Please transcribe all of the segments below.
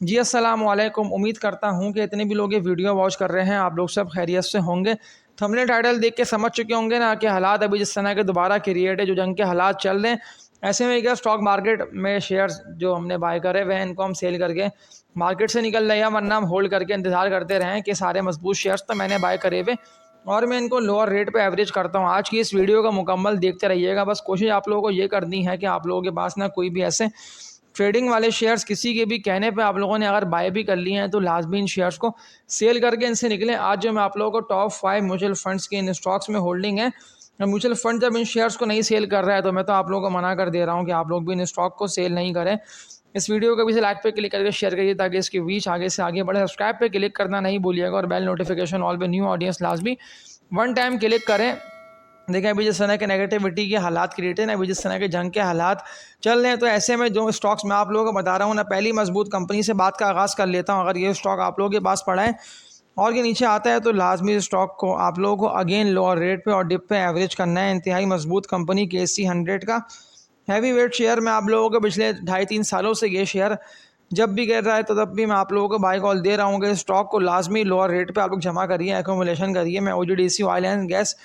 जी, अस्सलाम वालेकुम। उम्मीद करता हूँ कि इतने भी लोग ये वीडियो वॉच कर रहे हैं, आप लोग सब खैरियत से होंगे। थंबनेल टाइटल देख के समझ चुके होंगे ना कि हालात अभी जिस तरह के दोबारा क्रिएट है, जो जंग के हालात चल रहे हैं, ऐसे में क्या स्टॉक मार्केट में शेयर्स जो हमने बाय करे हुए हैं, इनको हम सेल करके मार्केट से निकल रहे हैं, वरना हम होल्ड करके इंतज़ार करते रहें कि सारे मजबूत शेयर्स तो मैंने बाय करे हुए और मैं इनको लोअर रेट पे एवरेज करता हूँ। आज की इस वीडियो को मुकम्मल देखते रहिएगा। बस कोशिश आप लोगों को ये करनी है कि आप लोगों के पास ना कोई भी ऐसे ट्रेडिंग वाले शेयर्स किसी के भी कहने पे आप लोगों ने अगर बाय भी कर लिए हैं तो लाजमी इन शेयर्स को सेल करके इनसे निकलें। आज जो मैं आप लोगों को टॉप 5 म्यूचुअल फंड्स की इन स्टॉक्स में होल्डिंग है, म्यूचुअल फंड जब इन शेयर्स को नहीं सेल कर रहा है तो मैं तो आप लोगों को मना कर दे रहा हूँ कि आप लोग भी इन स्टॉक को सेल नहीं करें। इस वीडियो को भी से लाइक पे क्लिक करके शेयर करिए ताकि इसकी रीच आगे से आगे बढ़े। सब्सक्राइब पे क्लिक करना नहीं भूलिएगा और बेल नोटिफिकेशन ऑल पे न्यू ऑडियंस लाजमी वन टाइम क्लिक करें। देखिए अभी जिस तरह के नेगेटिविटी के हालात क्रिएट है ना, अभी जिस तरह के जंग के हालात चल रहे हैं, तो ऐसे में जो स्टॉक्स मैं आप लोगों को बता रहा हूँ ना, पहली मजबूत कंपनी से बात का आगाज़ कर लेता हूँ। अगर ये स्टॉक आप लोगों के पास पड़ा है और ये नीचे आता है तो लाजमी स्टॉक को आप लोगों को अगेन लोअर रेट पे और डिप पे एवरेज करना है। इंतहाई मजबूत कंपनी KC 100 का हैवी वेट शेयर मैं आप लोगों को पिछले 2.5-3 सालों से ये शेयर जब भी गिर रहा है तो तब भी मैं आप लोगों को बाय कॉल दे रहा हूँ कि स्टॉक को लाजमी लोअर रेट पे आप लोग जमा करिए, एक्यूमुलेशन करिए। मैं OGDC oil and gas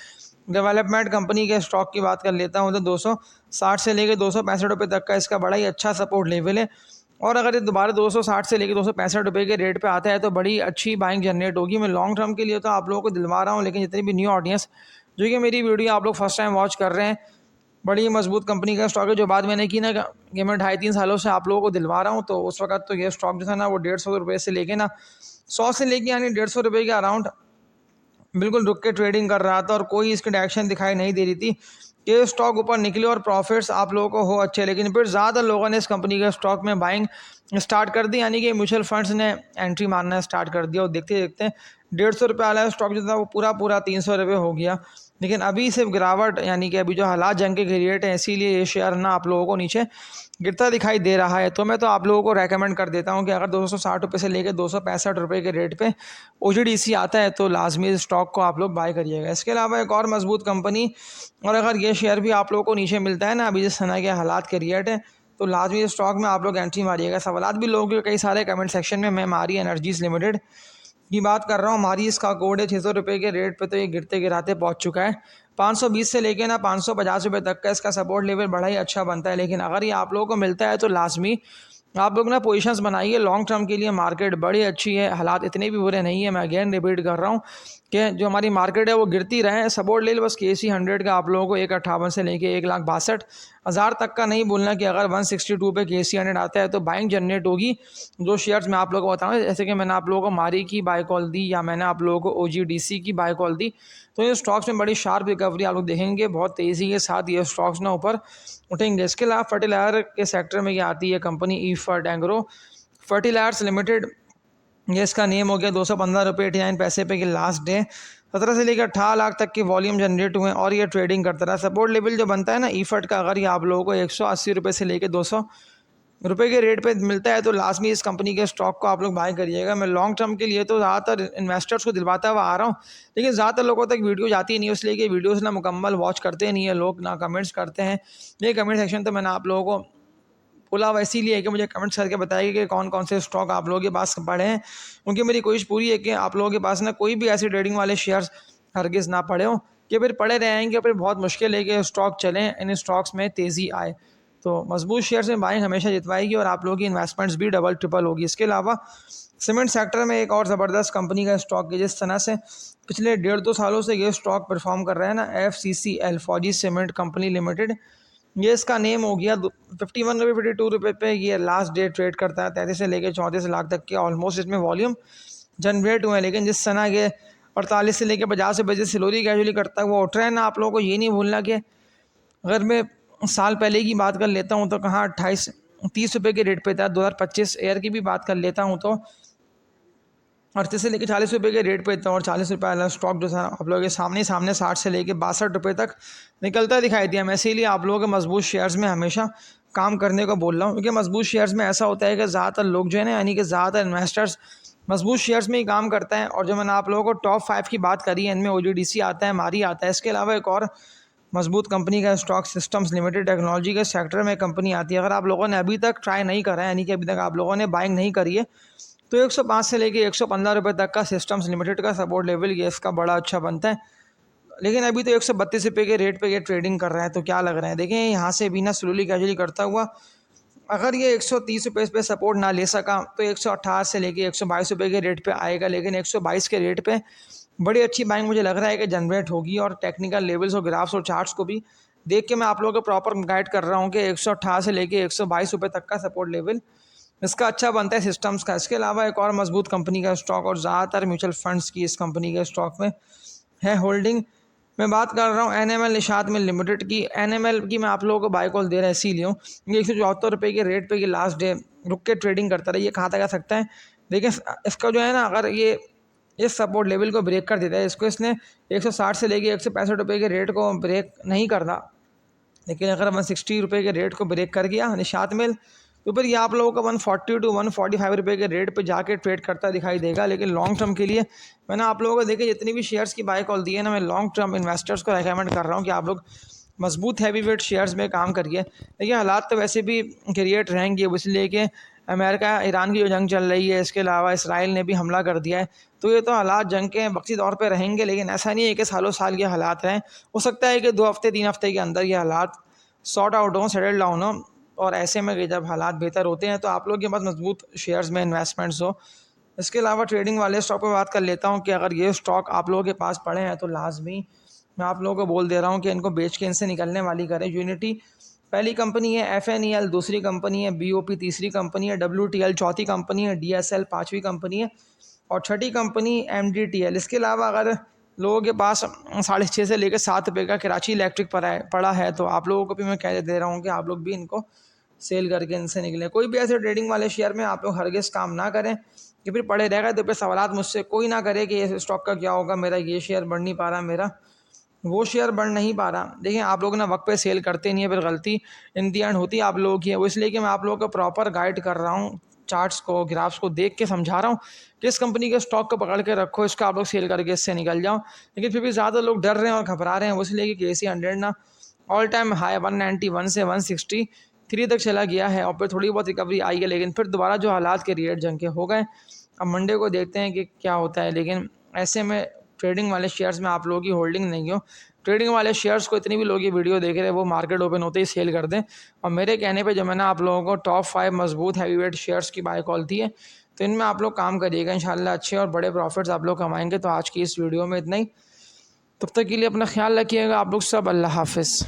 development company के स्टॉक की बात कर लेता हूँ तो 260 से लेकर 265 रुपये तक का इसका बड़ा ही अच्छा सपोर्ट लेवल है। और अगर ये दोबारा 260 से लेकर 265 रुपये के रेट पे आता है तो बड़ी अच्छी बाइंग जनरेट होगी। मैं लॉन्ग टर्म के लिए तो आप लोगों को दिलवा रहा हूँ, लेकिन जितनी भी न्यू ऑडियंस जो कि मेरी वीडियो आप लोग फर्स्ट टाइम वॉच कर रहे हैं, बड़ी मजबूत कंपनी का स्टॉक है। जो बात मैंने की ना कि मैं 2.5-3 सालों से आप लोगों को दिलवा रहा हूँ, तो उस वक्त तो ये स्टॉक जो था ना वो 150 रुपये से लेके ना 100 से लेके यानी 150 रुपये के अराउंड बिल्कुल रुक के ट्रेडिंग कर रहा था और कोई इसकी डायरेक्शन दिखाई नहीं दे रही थी कि स्टॉक ऊपर निकले और प्रॉफिट्स आप लोगों को हो अच्छे। लेकिन फिर ज़्यादा लोगों ने इस कंपनी के स्टॉक में बाइंग स्टार्ट कर दी, यानी कि म्यूचुअल फंड्स ने एंट्री मारना स्टार्ट कर दिया और देखते देखते 150 रुपये वाला स्टॉक जो था वो पूरा पूरा 300 रुपये हो गया। लेकिन अभी सिर्फ गिरावट, यानी कि अभी जो हालात जंग के क्रिएट हैं, इसीलिए ये शेयर ना आप लोगों को नीचे गिरता दिखाई दे रहा है। तो मैं तो आप लोगों को रेकमेंड कर देता हूँ कि अगर 260 रुपये से लेकर 265 रुपये के रेट पे OGDC आता है तो लाजमी इस स्टॉक को आप लोग बाय करिएगा। इसके अलावा एक और मजबूत कंपनी, और अगर ये शेयर भी आप लोगों को नीचे मिलता है ना अभी जिस तरह के हालात क्रिएट है, तो लाजमी इस स्टॉक में आप लोग एंट्री मारिएगा। सवालात भी लोगों के कई सारे कमेंट सेक्शन में, मैं मारी एनर्जीज लिमिटेड की बात कर रहा हूँ। हमारी इसका कोड है 600 रुपये के रेट पे, तो ये गिरते गिराते पहुँच चुका है 520 से लेके ना 550 रुपये तक का इसका सपोर्ट लेवल बड़ा ही अच्छा बनता है। लेकिन अगर ये आप लोगों को मिलता है तो लाजमी आप लोग ना पोजीशंस बनाइए लॉन्ग टर्म के लिए। मार्केट बड़ी अच्छी है, हालात इतने भी बुरे नहीं है। मैं अगेन रिपीट कर रहा हूँ कि जो हमारी मार्केट है वो गिरती रहे, सपोर्ट ले लो बस KC 100 का आप लोगों को 158 से लेके 1,62,000 तक का नहीं बोलना कि अगर 162 पे KC 100 आता है तो बाइंग जनरेट होगी। जो शेयर्स मैं आप लोगों को बताऊँ, जैसे कि मैंने आप लोगों को मारी की बाय कॉल दी या मैंने आप लोगों को OGDC की बाय कॉल दी, तो इन स्टॉक्स में बड़ी शार्प रिकवरी आप लोग देखेंगे। बहुत तेज़ी के साथ ये स्टॉक्स ना ऊपर उठेंगे। इसके अलावा फर्टिलाइजर के सेक्टर में ये आती है company effort agro fertilizers limited, ये इसका नेम हो गया। 215 रुपये 89 पैसे पे कि लास्ट डे 17 से लेकर 18 लाख तक के वॉल्यूम जनरेट हुए और ये ट्रेडिंग करता रहा। सपोर्ट लेवल जो बनता है ना ईफर्ट का, अगर ये आप लोगों को 180 रुपये से लेकर 200 रुपये के रेट पे मिलता है तो लाजमी इस कंपनी के स्टॉक को आप लोग बाय करिएगा। मैं लॉन्ग टर्म के लिए तो ज़्यादातर इन्वेस्टर्स को दिलवाता हुआ आ रहा हूँ, लेकिन ज़्यादातर लोगों तक वीडियो जाती नहीं है, इसलिए कि वीडियोस ना मुकम्मल वॉच करते नहीं है लोग, ना कमेंट्स करते हैं। ये कमेंट सेक्शन तो मैंने आप लोगों को बोला हुआ इसीलिए है कि मुझे कमेंट्स करके बताइए कि कौन कौन से स्टॉक आप लोगों के पास पड़े हैं, क्योंकि मेरी कोशिश पूरी है कि आप लोगों के पास ना कोई भी ऐसे ट्रेडिंग वाले शेयर्स हरगिज़ ना पड़े हों कि फिर पड़े रहेंगे, फिर बहुत मुश्किल है कि स्टॉक चलें, इन स्टॉक्स में तेज़ी आए। तो मजबूत शेयर्स में बाइंग हमेशा जितवाएगी और आप लोगों की इन्वेस्टमेंट्स भी डबल ट्रिपल होगी। इसके अलावा सीमेंट सेक्टर में एक और ज़बरदस्त कंपनी का स्टॉक है, जिस तरह से पिछले 1.5-2 सालों से ये स्टॉक परफॉर्म कर रहा है ना, FCCL फौजी सीमेंट कंपनी लिमिटेड, ये इसका नेम हो गया। 51 रुपये 52 रुपये पे ये लास्ट डे ट्रेड करता है। 33 से लेकर 34 लाख तक के ऑलमोस्ट इसमें वॉल्यूम जनरेट हुए हैं। लेकिन जिस तरह के 48 से लेकर 50 रुपये से सिलोरी कैजुअली करता है वो उठ रहा है ना, आप लोगों को ये नहीं भूलना कि अगर मैं साल पहले की बात कर लेता हूँ तो कहाँ 28-30 रुपये के रेट पे था। 2025 एयर की भी बात कर लेता हूँ तो 38 से लेकर 40 रुपये के रेट पे था और 40 रुपये वाला स्टॉक जो था आप लोगों के सामने 60 से लेकर 62 रुपये तक निकलता दिखाई दिया। मैं इसीलिए आप लोगों के मजबूत शेयर्स में हमेशा काम करने को बोल रहा हूँ, क्योंकि मजबूत शेयर्स में ऐसा होता है कि ज़्यादातर लोग जो है ना, यानी कि ज़्यादातर इन्वेस्टर्स मजबूत शेयर्स में ही काम करते हैं। और जो मैंने आप लोगों को टॉप 5 की बात करी है, इनमें OGDC आता है, मारी आता है। इसके अलावा एक और मजबूत कंपनी का स्टॉक सिस्टम्स लिमिटेड टेक्नोलॉजी के सेक्टर में कंपनी आती है। अगर आप लोगों ने अभी तक ट्राई नहीं करा है, यानी कि अभी तक आप लोगों ने बाइंग नहीं करी है, तो 105 से लेके 115 रुपये तक का सिस्टम्स लिमिटेड का सपोर्ट लेवल ये इसका बड़ा अच्छा बनता है। लेकिन अभी तो 132 रुपये के रेट पे ये ट्रेडिंग कर रहा है, तो क्या लग रहा है, देखें यहाँ से भी ना स्लोली कैजुअली करता हुआ अगर ये 130 रुपये पे सपोर्ट ना ले सका तो 128 से लेके 122 रुपये के रेट पे आएगा। लेकिन 122 के रेट पे बड़ी अच्छी बाइंग मुझे लग रहा है कि जनरेट होगी, और टेक्निकल लेवल्स और ग्राफ्स और चार्ट्स को भी देख के मैं आप लोगों को प्रॉपर गाइड कर रहा हूँ कि 128 से लेके 122 रुपये तक का सपोर्ट लेवल इसका अच्छा बनता है सिस्टम्स का। इसके अलावा एक और मजबूत कंपनी का स्टॉक और ज़्यादातर म्यूचुअल फंड्स की इस कंपनी के स्टॉक में है होल्डिंग। मैं बात कर रहा हूँ NML निशात मिल लिमिटेड की। NML की मैं आप लोगों को बाय कॉल दे रहा है इसीलिए हूँ, ये 174 रुपये के रेट पे कि लास्ट डे रुक के ट्रेडिंग करता रहा, ये कहाँ तक आ सकता है। देखिए इसका जो है ना, अगर ये इस सपोर्ट लेवल को ब्रेक कर देता है, इसको इसने 160 से लेके 165 रुपये के रेट को ब्रेक नहीं करना, लेकिन अगर 160 रुपये के रेट को ब्रेक कर गया निशात मिल, तो फिर ये आप लोगों को 140 टू 145 रुपये के रेट पे जाके ट्रेड करता दिखाई देगा। लेकिन लॉन्ग टर्म के लिए मैंने आप लोगों को देखे जितनी भी शेयर्स की बाय कॉल दी है ना, मैं लॉन्ग टर्म इन्वेस्टर्स को रेकमेंड कर रहा हूँ कि आप लोग मजबूत हैवी वेट शेयर्स में काम करिए। देखिए हालात तो वैसे भी क्रिएट रहेंगे, इसलिए कि अमेरिका ईरान की जो जंग चल रही है, इसके अलावा इसराइल ने भी हमला कर दिया है, तो ये तो हालात जंग के वक्ती तौर पे रहेंगे। लेकिन ऐसा नहीं है कि सालों साल ये हालात रहें, हो सकता है कि 2 हफ्ते 3 हफ्ते के अंदर ये हालात सॉर्ट आउट हों, सेटल डाउन हो, और ऐसे में जब हालात बेहतर होते हैं तो आप लोग के पास मजबूत शेयर्स में इन्वेस्टमेंट्स हो। इसके अलावा ट्रेडिंग वाले स्टॉक पर बात कर लेता हूँ कि अगर ये स्टॉक आप लोगों के पास पड़े हैं तो लाजमी मैं आप लोगों को बोल दे रहा हूँ कि इनको बेच के इनसे निकलने वाली करें। यूनिटी पहली कंपनी है, FNEL दूसरी कंपनी है, BOP तीसरी कंपनी है, WTL चौथी कंपनी है, DSL पाँचवीं कंपनी है, और छठी कंपनी MDTL। इसके अलावा अगर लोगों के पास 6.5 से लेकर 7 रुपये का कराची इलेक्ट्रिक पड़ा है तो आप लोगों को भी मैं कह दे रहा हूँ कि आप लोग भी इनको सेल करके इनसे निकलें। कोई भी ऐसे ट्रेडिंग वाले शेयर में आप लोग हरगिज़ काम ना करें कि फिर पड़े रहेगा तो फिर सवालात मुझसे कोई ना करे कि ये स्टॉक का क्या होगा, मेरा ये शेयर बढ़ नहीं पा रहा, मेरा वो शेयर बढ़ नहीं पा रहा। देखिए आप लोग ना वक्त पे सेल करते नहीं है, फिर गलती इन दी एंड होती है आप लोगों की है। वो इसलिए कि मैं आप लोगों को प्रॉपर गाइड कर रहा हूँ, चार्ट्स को ग्राफ्स को देख के समझा रहा हूँ कि इस कंपनी के स्टॉक को पकड़ के रखो, इसका आप लोग सेल करके इससे निकल जाओ। लेकिन फिर भी ज़्यादा लोग डर रहे हैं और घबरा रहे हैं, वो इसलिए कि KC 100 ना ऑल टाइम हाई 191 से 163 तक चला गया है, और फिर थोड़ी बहुत रिकवरी आई है, लेकिन फिर दोबारा जो हालात के रेट जंग के हो गए। अब मंडे को देखते हैं कि क्या होता है। लेकिन ऐसे में ट्रेडिंग वाले शेयर्स में आप लोगों की होल्डिंग नहीं हो। ट्रेडिंग वाले शेयर्स को इतनी भी लोग ये वीडियो देख रहे हैं वो मार्केट ओपन होते ही सेल कर दें। और मेरे कहने पे जो मैंने आप लोगों को टॉप 5 मजबूत हैवीवेट शेयर्स की बाय कॉल दी है, तो इनमें आप लोग काम करिएगा, इंशाल्लाह अच्छे और बड़े प्रॉफिट्स आप लोग कमाएंगे। तो आज की इस वीडियो में इतना ही, तब तक के लिए अपना ख्याल रखिएगा आप लोग सब। अल्लाह हाफिज़।